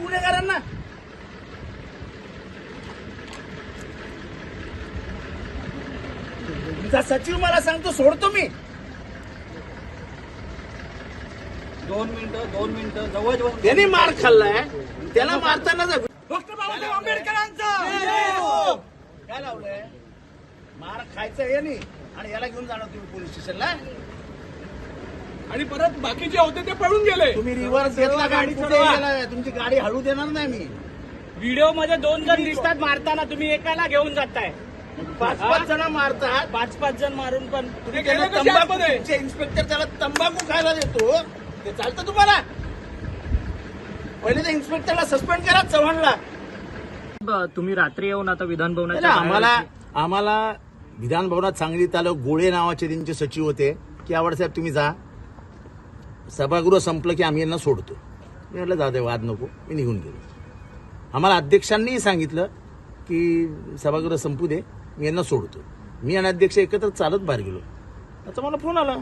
गुन्हेगारांना. तुमचा सचिव मला सांगतो सोडतो मी. 2 मिनिटं जवळ त्यांनी मार खाल्लाय, त्याला मारताना डॉक्टर बाबासाहेब आंबेडकरांचा काय लावलंय? मार खायचं हे नाही आणि याला घेऊन जाणार तुम्ही पोलीस स्टेशनला. आणि परत बाकीचे होते ते पळून गेले. तुम्ही रिव्हर्स घेतला, गाडी कुठे गेलाय? तुमची गाडी हळू देणार नाही मी. व्हिडिओ मध्ये 2 जण दिसतात मारताना, तुम्ही एकाला घेऊन जाताय. 5-5 जण मारतात. 5-5 जण मारून पण तुम्ही त्याला तंबाखू, तुमचे इन्स्पेक्टर त्याला तंबाखू खायला देतो, ते चालतं तुम्हाला? पहिले त्या इन्स्पेक्टरला सस्पेंड करा, चव्हाणला. तुम्ही रात्री येऊन आता विधान भवनाच्या आम्हाला विधान भवनात सांगलीत आलं. गोळे नावाचे त्यांचे सचिव होते की आवड साहेब तुम्ही जा, सभागृह संपलं की आम्ही यांना सोडतो. मी म्हटलं जाऊ दे, वाद नको, मी निघून गेलो. आम्हाला अध्यक्षांनीही सांगितलं की सभागृह संपू दे, मी यांना सोडतो. मी आणि अध्यक्ष एकत्र चालत बाहेर गेलो. आता मला फोन आला,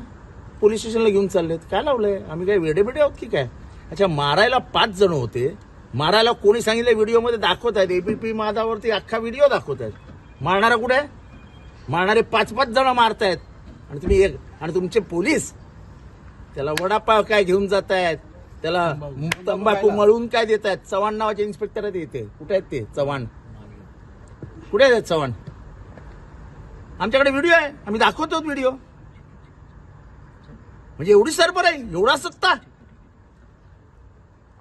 पोलीस स्टेशनला घेऊन चाललेत. काय लावलंय? आम्ही काय वेडेबिडे आहोत की काय? अच्छा, मारायला 5 जण होते. मारायला कोणी सांगितलं? व्हिडिओमध्ये दाखवत आहेत, एबीपी माझावरती अख्खा व्हिडिओ दाखवत आहेत. मारणारा कुठे आहे? मारणारे 5-5 जण मारतायत आणि तुम्ही एक, आणि तुमचे पोलीस त्याला वडापाव काय घेऊन जात आहेत, त्याला तंबाखू मळून काय देत आहेत. चव्हाण नावाचे इन्स्पेक्टर आहेत येते. कुठे आहेत ते चव्हाण? कुठे आहेत चव्हाण? आमच्याकडे व्हिडिओ आहे, आम्ही दाखवतो व्हिडिओ. म्हणजे एवढी सरबर आहे, एवढा सत्ता.